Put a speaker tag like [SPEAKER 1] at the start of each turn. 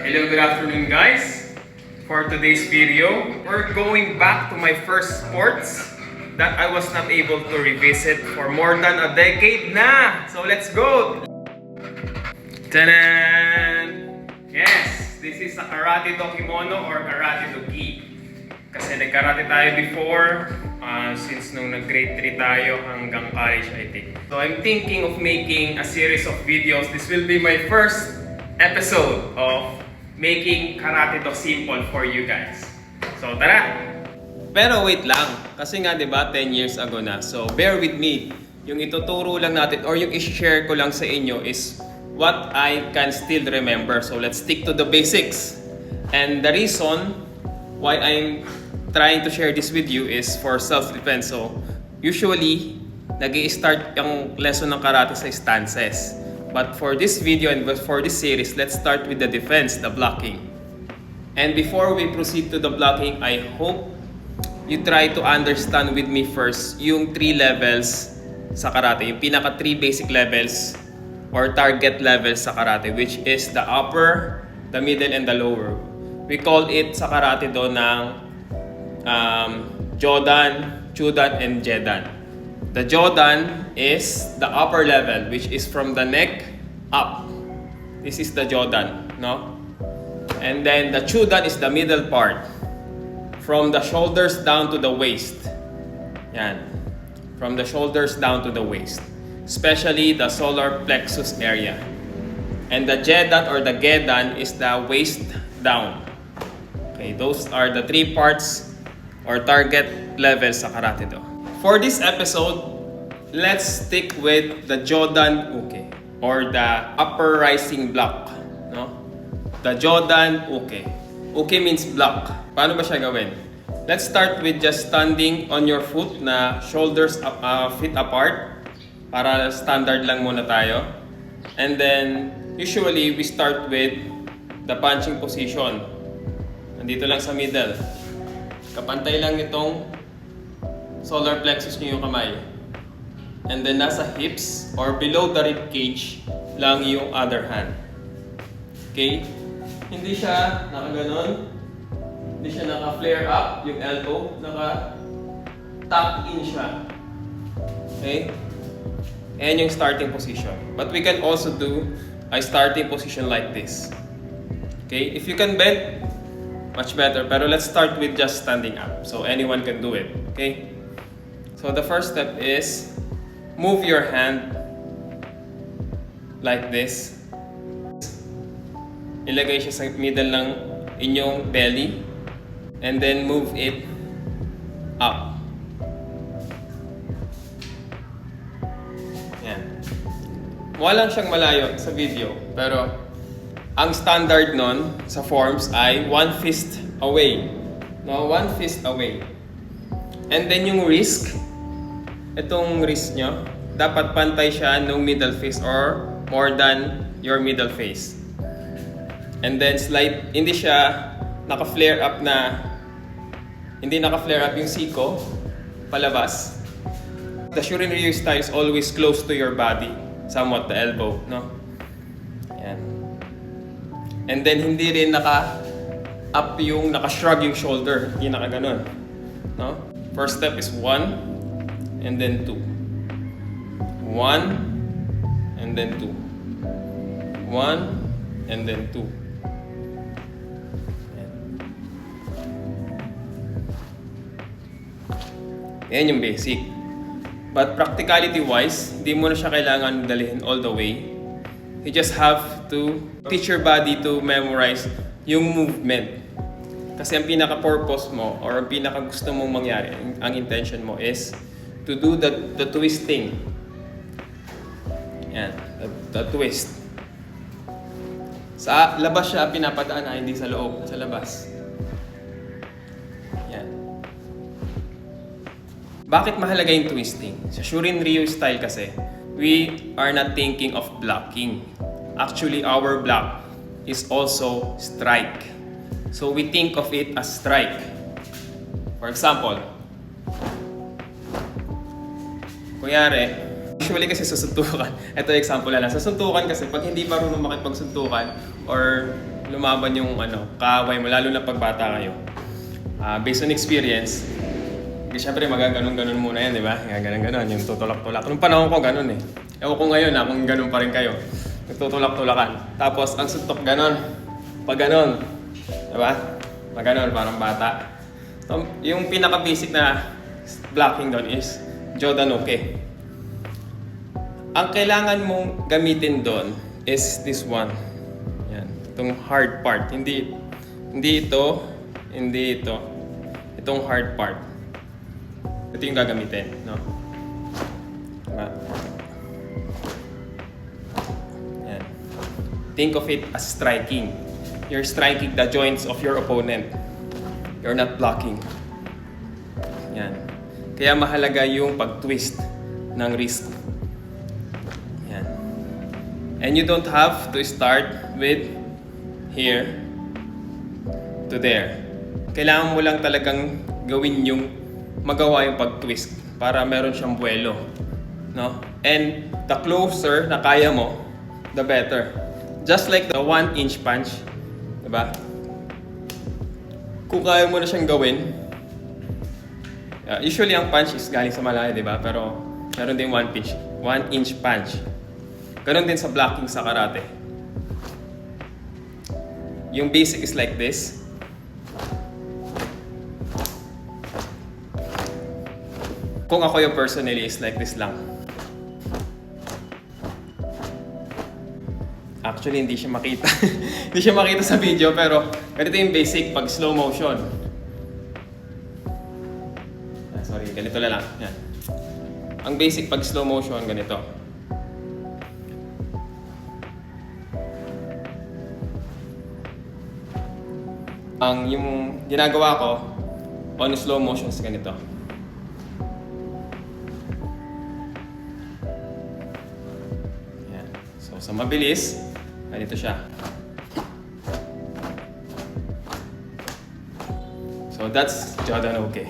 [SPEAKER 1] Hello, good afternoon guys. For today's video, we're going back to my first sports that I was not able to revisit for more than a decade na. So let's go! Tanan! Yes, this is a Karate Do Kimono or Karate Do Gi. Kasi nag-karate tayo before, since nung nag-grade 3 tayo hanggang college I think. So I'm thinking of making a series of videos. This will be my first episode of making Karate Do simple for you guys. So tara! Pero wait lang, kasi nga 'di ba 10 years ago na. So bear with me. Yung ituturo lang natin or yung i-share ko lang sa inyo is what I can still remember. So let's stick to the basics. And the reason why I'm trying to share this with you is for self-defense. So usually nag-i-start yung lesson ng karate sa stances. But for this video and for this series, let's start with the defense, the blocking. And before we proceed to the blocking, I hope you try to understand with me first yung 3 levels sa karate. Yung pinaka 3 basic levels or target levels sa karate, which is the upper, the middle, and the lower. We call it sa karate do ng Jodan, Chudan, and Jedan. The Jodan is the upper level, which is from the neck up. This is the Jodan, no? And then the Chudan is the middle part, from the shoulders down to the waist. Yan. From the shoulders down to the waist, especially the solar plexus area. And the Jedan or the Gedan is the waist down. Okay, those are the 3 parts or target levels sa karate do. For this episode, let's stick with the Jodan Uke or the upper rising block, no? The Jodan Uke. Uke means block. Paano ba siya gawin? Let's start with just standing on your foot na shoulders feet apart para standard lang muna tayo. And then usually we start with the punching position. Nandito lang sa middle. Kapantay lang nitong solar plexus nyo yung kamay. And then nasa hips or below the rib cage lang yung other hand. Okay? Hindi siya nakaganon. Hindi siya naka-flare up yung elbow. Naka-tuck in siya. Okay? Ayan yung starting position. But we can also do a starting position like this. Okay? If you can bend, much better. Pero let's start with just standing up. So anyone can do it. Okay? So the first step is move your hand like this. Ilagay siya sa middle ng inyong belly. And then move it up. Yan. Walang siyang malayo sa video. Pero ang standard nun sa forms ay 1 fist away. No, 1 fist away. And then yung wrist, itong wrist nyo, dapat pantay siya ng middle fist or more than your middle face. And then hindi siya naka-flare up hindi naka-flare up yung siko, palabas. The Shorin Ryu style is always close to your body, somewhat the elbow, no? Yan. And then hindi rin naka-up naka-shrug yung shoulder, hindi naka-ganon, no? First step is 1, and then 2. 1, and then 2. 1, and then 2. Yan yung basic. But practicality-wise, hindi mo na siya kailangan dalhin all the way. You just have to teach your body to memorize yung movement. Kasi ang pinaka-purpose mo or ang pinaka-gusto mong mangyari, ang intention mo is to do the twisting. Yan, the twist. Sa labas siya pinapadaan, hindi sa loob, sa labas. Yan. Bakit mahalaga yung twisting? Sa Shorin Ryu style kasi, we are not thinking of blocking. Actually, our block is also strike. So we think of it as strike. For example, kunyari, usually kasi sa suntukan, ito example lang, sa suntukan kasi pag hindi marunong makipagsuntukan or lumaban yung kaaway mo, lalo na pagbata kayo. Based on experience, siyempre magaganon-ganon muna yan, di ba? Gaganon-ganon, yung tutulak-tulak. Nung panahon ko, ganon eh. Ewan ko ngayon kung ganon pa rin kayo. Nagtutulak-tulakan. Tapos, ang suntok ganon. Pag ganon. Di ba? Pag ganon, parang bata. So, yung pinaka-basic na blocking doon is Jodan okay. Ang kailangan mong gamitin doon is this one. Yan. Itong hard part. Hindi ito. Hindi ito. Itong hard part. Ito yung gagamitin. No? Diba? Yan. Think of it as striking. You're striking the joints of your opponent. You're not blocking. Yan. Kaya mahalaga yung pag-twist ng wrist. Yan. And you don't have to start with here to there. Kailangan mo lang talagang gawin yung magawa yung pag-twist para meron siyang buwelo. No? And the closer na kaya mo, the better. Just like the 1-inch punch. Diba? Kung kaya mo na siyang gawin, usually ang punch is galing sa malayo, diba? Pero meron din 1-inch punch. Ganon din sa blocking sa karate. Yung basic is like this. Kung ako yung personally is like this lang. Actually, hindi siya makita. Hindi siya makita sa video, pero ganito yung basic pag slow motion. Sorry, ganito na lang. Yan. Ang basic pag slow motion, ganito. Ang yung ginagawa ko on slow motion is ganito. Yan. So, sa mabilis, ganito siya. So, that's Jodan okay.